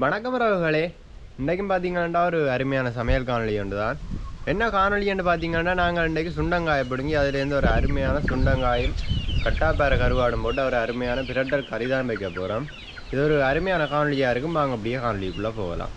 வணக்கம் உறவுகளே. இன்றைக்கும் பார்த்தீங்கன்னா ஒரு அருமையான சமையல் காணொலி ஒன்று தான். என்ன காணொலின்னு பார்த்தீங்கன்னா, நாங்கள் இன்றைக்கு சுண்டங்காயை பிடுங்கி அதுலேருந்து ஒரு அருமையான சுண்டங்காயும் கட்டாப்பாறை கருவாடும் போட்டு ஒரு அருமையான பிரட்டல் கறி தான் வைக்க போகிறோம். இது ஒரு அருமையான காணொலியாக இருக்கும். வாங்க அப்படியே காணொலிக்குள்ளே போகலாம்.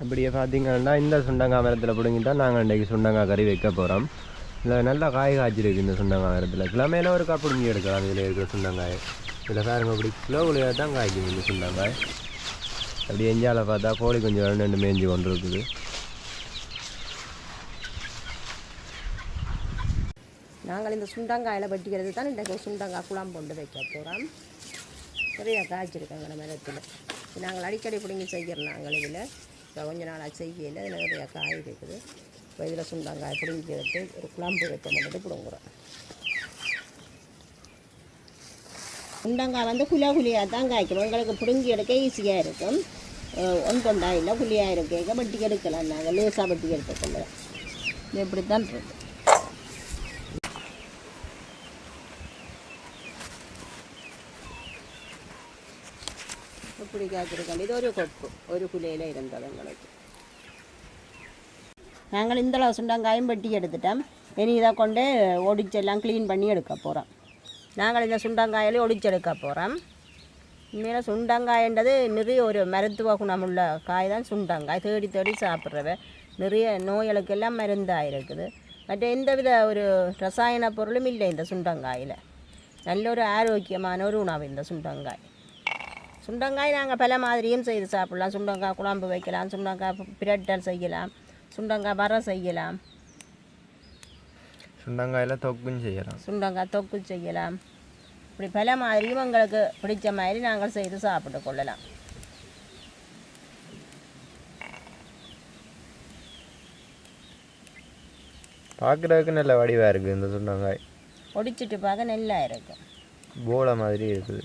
அப்படியே பார்த்தீங்கன்னா இந்த சுண்டங்காய் மரத்தில் பிடுங்கி தான் நாங்கள் இன்றைக்கு சுண்டங்காய் கறி வைக்க போகிறோம். இல்லை நல்லா காய் காய்ச்சிருக்கு இந்த சுண்டங்காய் மரத்தில். கிழமையில ஒரு பிடுங்கி எடுக்கலாம். இதில் இருக்கிற சுண்டங்காய் இதில் பாருங்க அப்படி கிலோவுலையாக தான் காய்க்கும் இந்த சுண்டங்காய். அப்படி எஞ்சால பார்த்தா கோழி கொஞ்சம் ரெண்டு மேய்ஞ்சி கொண்டு இருக்குது. நாங்கள் இந்த சுண்டங்காயில் வெட்டிக்கிறது தான் இந்த சுண்டங்காய் குழம்பு கொண்டு வைக்க போகிறோம். நிறைய காய்ச்சிருக்காங்க நம்ம மரத்தில். நாங்கள் அடிக்கடி பிடிங்கி செய்கிறோம். நாங்கள் இதில் இப்போ கொஞ்ச நாளாக செய்யலை. இதில் நிறைய காய் இருக்குது. இப்போ இதில் சுண்டங்காய் பிடிங்கி எடுத்து ஒரு குழம்பு வைக்க மட்டும் பிடுங்குறோம். சுண்டங்காய் வந்து குழியாக தான் காய்க்கணும். எங்களுக்கு பிடுங்கி எடுக்க ஈஸியாக இருக்கும். ஒன்றொண்டா இல்லை குழியாக இருக்க வட்டி எடுக்கலாம். நாங்கள் லேசாக வட்டி எடுத்துக்கொள்ளலாம். இது இப்படி தான் இருக்கு. இப்படி காய்ச்சிருக்கோம். இது ஒரு கொப்பு ஒரு குழியில் இருந்தது எங்களுக்கு. நாங்கள் இந்தளவு சுண்டங்காயும் வெட்டி எடுத்துட்டோம். இனி இதை கொண்டு ஒடிச்செல்லாம் க்ளீன் பண்ணி எடுக்க போகிறோம். நாங்கள் இந்த சுண்டங்காயிலே ஒடிச்செடுக்க போகிறோம். உண்மையில சுண்டங்காயன்றது நிறைய ஒரு மருத்துவ குணமுள்ள காய் தான் சுண்டங்காய். தேடி தேடி சாப்பிட்றவ நிறைய நோய்களுக்கெல்லாம் மருந்தாக இருக்குது. மற்ற எந்தவித ஒரு ரசாயன பொருளும் இல்லை இந்த சுண்டங்காயில். நல்ல ஒரு ஆரோக்கியமான ஒரு உணவு இந்த சுண்டங்காய். சுண்டங்காய் நாங்கள் பல மாதிரியும் செய்து சாப்பிட்லாம். சுண்டங்காய் குழம்பு வைக்கலாம், சுண்டங்காய் பிரட்டல் செய்யலாம், சுண்டங்காய் வரம் செய்யலாம், சுண்டங்காயில் தொக்கும் செய்யலாம், சுண்டங்காய் தொக்கு செய்யலாம். இப்படி பல மாதிரியும் எங்களுக்கு பிடிச்ச மாதிரி நாங்கள் செய்து சாப்பிட்டு கொள்ளலாம். பார்க்குறதுக்கு நல்ல வடிவாக இருக்குது இந்த சுண்டங்காய். ஒடிச்சிட்டு பார்க்க நல்லா இருக்கும். போல மாதிரி இருக்குது.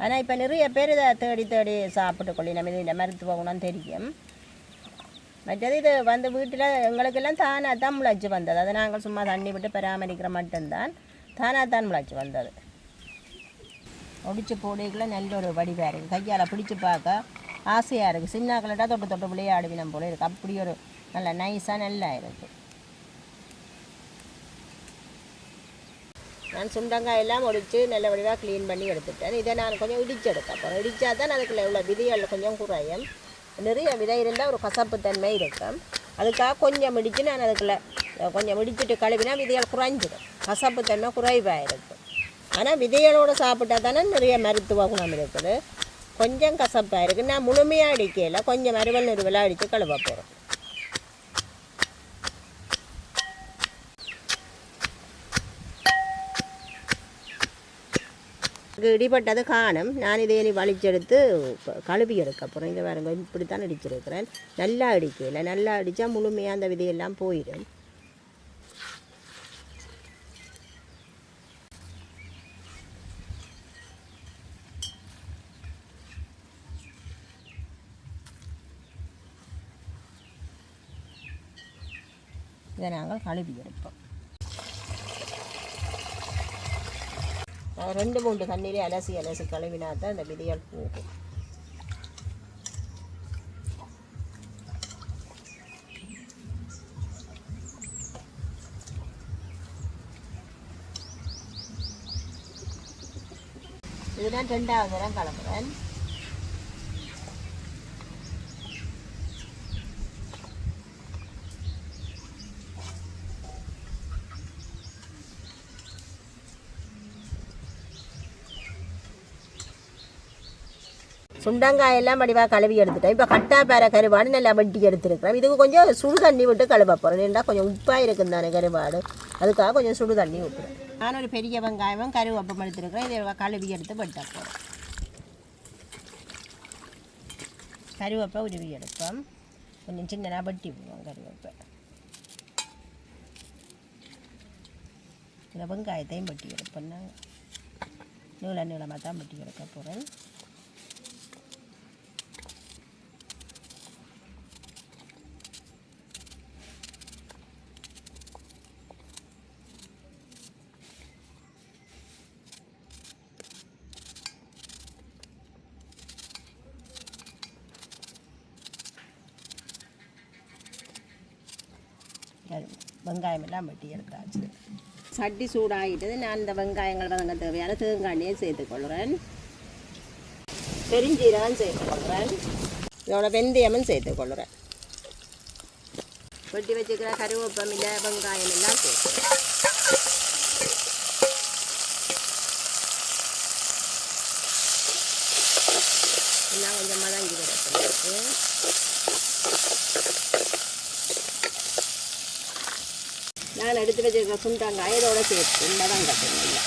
ஆனால் இப்போ நிறைய பேர் இதை தேடி தேடி சாப்பிட்டு கொள்ளி நம்ம இந்த மருத்துவ குணம் தெரியும். மற்றது இது வந்து வீட்டில் எங்களுக்கெல்லாம் தானாக தான் முளைச்சி வந்தது. அதை நாங்கள் சும்மா தண்ணி விட்டு பராமரிக்கிற மட்டும்தான் தானாக தான் முளைச்சி வந்தது. ஒடிச்சு போடைக்குள்ள நல்ல ஒரு வடிவாக இருக்குது. கையால் பிடிச்சி பார்க்க ஆசையாக இருக்குது. சின்ன கலட்டா தொட்டு தொட்டு விளையாடுவினம் போல இருக்குது. அப்படி ஒரு நல்ல நைஸாக நல்லா இருக்குது. நான் சுண்டங்காய் எல்லாம் ஒடிச்சு நல்ல வடிவாக க்ளீன் பண்ணி எடுத்துட்டேன். இதை நான் கொஞ்சம் இடித்து எடுக்க போகிறேன். இடித்தா தான் அதுக்குள்ள உள்ள விதைகள் கொஞ்சம் குறையும். நிறைய விதை இருந்தால் ஒரு கசப்பு தன்மை இருக்கும். அதுக்காக கொஞ்சம் இடித்து நான் அதுக்குள்ளே கொஞ்சம் இடிச்சிட்டு கழுவினா விதைகள் குறைஞ்சிடும். கசப்பு தன்மை குறைவாக இருக்கும். ஆனால் விதைகளோடு சாப்பிட்டா தானே நிறைய மருத்துவ குணம் இருக்குது. கொஞ்சம் கசப்பாக இருக்குது. நான் முழுமையாக அடிக்கல, கொஞ்சம் அறுவல் நிறுவலாக அடித்து கழுவ போகிறேன். இடிப்பட்டது காணும். நான் இதை இனி வலிச்செடுத்து கழுவி எடுக்க போகிறேன். இதை வேறு இப்படித்தான் அடிச்சிருக்கிறேன். நல்லா அடிக்கல. நல்லா அடித்தா முழுமையாக அந்த விதையெல்லாம் போயிடும். இதை நாங்கள் கழுவி எடுப்போம். 2-3 தண்ணியிலே அலசி அலசி கழுவினா தான் அந்த விதையால் போகும். இதுதான் 2வது தரம் கலப்புறேன். சுண்டங்காயெல்லாம் வடிவாக கழுவி எடுத்துட்டேன். இப்போ கட்டாப்பாறை கருவாடு நல்லா வெட்டி எடுத்துருக்கிறேன். இதுக்கு கொஞ்சம் சுடு தண்ணி விட்டு கழுவ போகிறேன். ஏன்னா கொஞ்சம் உப்பாக இருக்கும் தானே கருவாடு. அதுக்காக கொஞ்சம் சுடு தண்ணி விட்டுறேன். நான் ஒரு பெரிய வெங்காயம் கருவேப்பம் எடுத்துருக்கிறேன். இதை கழுவி எடுத்து வெட்ட போகிறேன். கருவேப்பை உருவி எடுப்போம். கொஞ்சம் சின்னதாக வெட்டி போடுவோம் கருவேப்பை. இந்த வெங்காயத்தையும் வெட்டி எடுப்போம். நான் நீளமாக தான் வெட்டி எடுக்க போகிறேன். வெங்காயம் எல்லாம் வெட்டி எடுத்தாச்சு. சட்டி சூடாகிட்டது. நான் இந்த வெங்காயங்கள் வதங்க தேவையான தேங்காய் சேர்த்துக்கொள்கிறேன். பெருஞ்சீரகம் சேர்த்துக்கொள்கிறேன். இதோட வெந்தயமும் சேர்த்துக்கொள்கிறேன். வெட்டி வச்சுக்கிற கருவேப்பமில்லை வெங்காயம் எல்லாம் சேர்த்துக்கிறேன். எல்லாம் கொஞ்சம் மதங்கி விடப்படுறது. நான் எடுத்து வச்சுருக்க சுண்டாங்காய் இதோட சேர்த்து மதங்கட்டும். இல்லை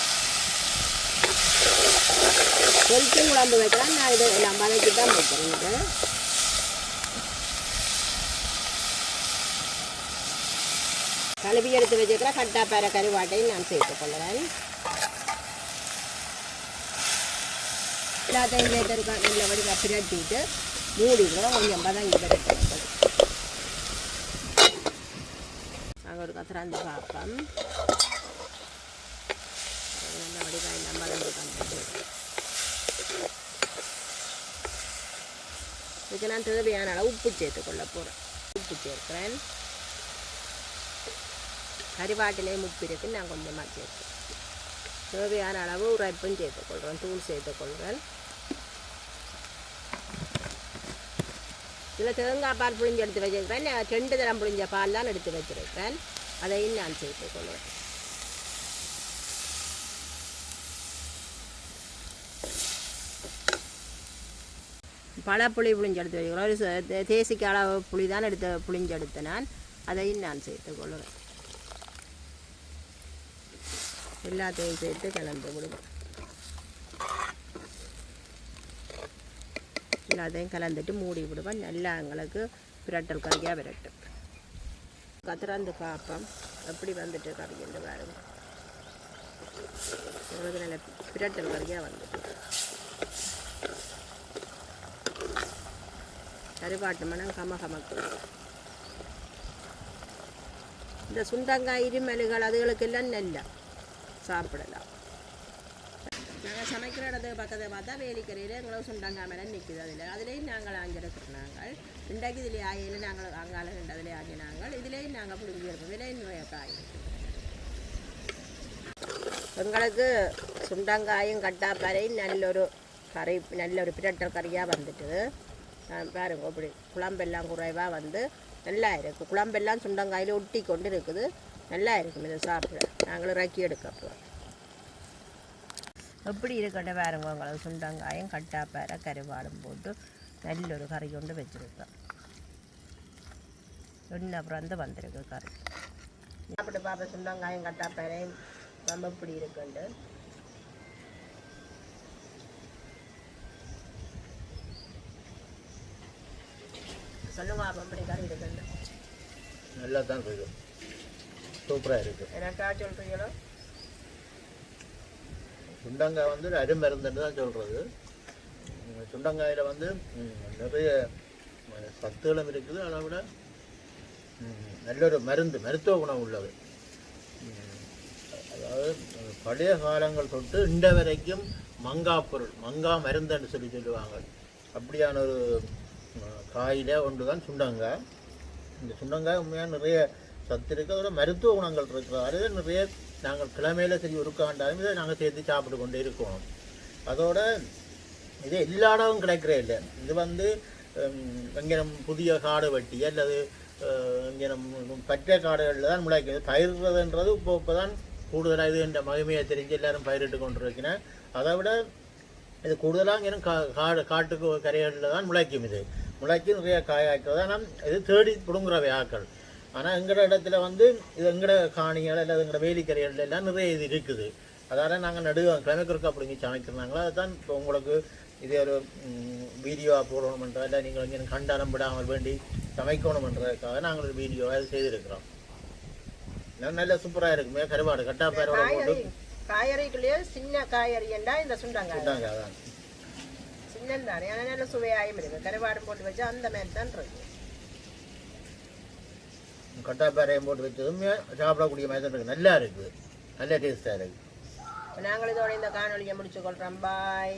பொரிச்சும் குழம்பு வைக்கிறேன். நான் இதை எல்லாம் மதக்கி தான் வைக்கிறேன். கழுவி எடுத்து வச்சுக்கிற கட்டாப்பாறை கருவாட்டையும் நான் சேர்த்துக்கொள்கிறேன். எல்லாத்தையும் சேர்த்துருக்கா நல்ல வடிவாக பிரட்டிட்டு மூடிக்கிறோம். கொஞ்சம் பதங்கி விடட்டும். நாங்கள் ஒரு கத்திராந்து பார்ப்போம். நல்ல வடிவாக இந்த மதங்கி பண்ணிட்டு இதுக்கு நான் தேவையான அளவு உப்பு சேர்த்துக்கொள்ள போகிறேன். உப்பு சேர்க்கிறேன். கருவாட்டிலையும் உப்பு இருக்குது. நான் கொஞ்சமாக சேர்த்து தேவையான அளவு உரைப்பும் சேர்த்துக்கொள்கிறேன். தூள் சேர்த்துக்கொள்கிறேன். இதில் தேங்காய் பால் புளிஞ்சு எடுத்து வச்சுருக்கிறேன். 2 தரம் புளிஞ்ச பால் தான் எடுத்து வச்சுருக்கிறேன். அதையும் நான் சேர்த்துக்கொள்வேன். பழப்புளி புளிஞ்சு எடுத்து வச்சுக்கிறேன். ஒரு தேசிக்கு அளவு புளி தான் புளிஞ்சு எடுத்து நான் அதையும் நான் சேர்த்துக்கொள்வேன். எல்லாத்தையும் சேர்த்து கலந்து விடுவோம். எல்லாத்தையும் கலந்துட்டு மூடி விடுவேன். நல்லா எங்களுக்கு பிரட்டல் கறியாக விரட்டும். கத்திராந்து பார்ப்போம் எப்படி வந்துட்டு கறின்னு பாருங்க. உங்களுக்கு நல்ல பிரட்டல் கறியாக வந்துட்டு கருவாட்டு மனம் கமக்கு. இந்த சுண்டங்காய் இருமலுகள் அதுகளுக்கெல்லாம் நல்லா சாப்பிடலாம். நாங்கள் சமைக்கிற இடத்துக்கு பக்கத்தை பார்த்தா வேலிக்கரையில் எங்களுக்கு சுண்டங்காய் மேலே நிற்குது. அதுலேயும் நாங்கள் ஆஞ்சிருக்கிறோம். நாங்கள் இன்றைக்கு இதில் ஆயில் நாங்கள் அங்கால 2 அதில் ஆஞ்சினாங்கள். இதுலேயும் நாங்கள் பிடிச்சி இருப்போம். விலையும் நிறைய காய் எங்களுக்கு சுண்டங்காயும் கட்டாப்பாறையும் நல்லொரு கறி, நல்ல ஒரு பிரட்டல் கறியாக வந்துட்டு பாருங்க. இப்படி குழம்பெல்லாம் குறைவாக வந்து நல்லா இருக்குது. குழம்பெல்லாம் சுண்டங்காயில் ஒட்டி கொண்டு இருக்குது. நல்லா இருக்கும் இதை சாப்பிட. நாங்களும் இறக்கி எடுக்கப்போம். எப்படி இருக்கட்டும் பாருங்க. உங்களுக்கு சுண்டங்காயம் கட்டாப்பாறை கருவாடும் போட்டு நல்ல ஒரு கறி கொண்டு வச்சுருக்கோம். ஒன்று அப்புறம் வந்து வந்திருக்கு கறி. சாப்பிட்டு பார்ப்பேன். சுண்டங்காயம் கட்டாப்பாறையும் ரொம்ப இப்படி இருக்குண்டு. சொல்லுங்க அப்படி கறி இருக்குண்டு. நல்லா தான் இருக்குது. சூப்பராக இருக்குது. எனக்கா சொல்கிறீங்களோ? சுண்டங்காய் வந்து அருமருந்துன்னு தான் சொல்கிறது. சுண்டங்காயில் வந்து நிறைய சத்துகளும் இருக்குது. அதை விட நல்லொரு மருத்துவ குணம் உள்ளது. அதாவது பழைய காலங்கள் தொட்டு இன்ற வரைக்கும் மங்கா மருந்துன்னு சொல்லுவாங்க. அப்படியான ஒரு காயில் ஒன்று தான் சுண்டங்காய். இந்த சுண்டங்காய் உண்மையாக நிறைய சத்து இருக்குது. அதோட மருத்துவ குணங்கள் இருக்கிறாரு. நிறைய நாங்கள் கிழமையில் சரி ஒருக்காண்டாலும் இதை நாங்கள் சேர்த்து சாப்பிட்டு கொண்டே இருக்கோம். அதோட இது எல்லா இடமும் கிடைக்கிறே இல்லை. இது வந்து இங்கே புதிய காடு வெட்டி அல்லது இங்கே பற்ற காடுகளில் தான் முளைக்கிறது. பயிர்றதுன்றது இப்போ தான் கூடுதலாக இது என்ற மகிமையை தெரிஞ்சு எல்லோரும் பயிரிட்டு கொண்டு இருக்கிறேன். அதை விட இது கூடுதலாக இங்கே காட்டுக்கு கரைகளில் தான் முளைக்கும். இது முளைக்கும் நிறைய காயாக்கிறது. ஆனால் இது தேடி பிடுங்குறவை ஆக்கள். ஆனால் எங்களோட இடத்துல வந்து இது எங்களோட காணிகள் அல்லது எங்களோட வேலிக்கரைகள் எல்லாம் நிறைய இது இருக்குது. அதால் நாங்கள் கிழமைக்கு அப்படிங்க சமைக்கிறாங்களோ அதுதான் இப்போ உங்களுக்கு இதே ஒரு வீடியோவாக போடணுமென்றா இல்லை நீங்கள் இங்கே கண்டானம் விடாமல் வேண்டி சமைக்கணுமென்றதுக்காக நாங்கள் ஒரு வீடியோவாக இது செய்திருக்கிறோம். நல்ல சூப்பராக இருக்குமே. கருவாடு கட்டாப்பாரோட போட்டு காய்கறிக்குள்ளேயே சின்ன காய்கறி என்றா இந்த சுண்டங்காய் தான் சின்னம் தானே. ஆனால் நல்ல சுவையாயும் இருக்குது. கருவாடு போட்டு வச்சா அந்த மாதிரி தான் இருக்கு. கட்டாப்பாறையும் போட்டு வச்சதும் சாப்பிடக்கூடிய மாதிரி தான் இருக்குது. நல்லா இருக்குது. நல்ல டேஸ்ட்டாக இருக்குது. நாங்கள் இதோட இந்த காணொலியை முடிச்சுக்கொள்கிறோம். பாய்.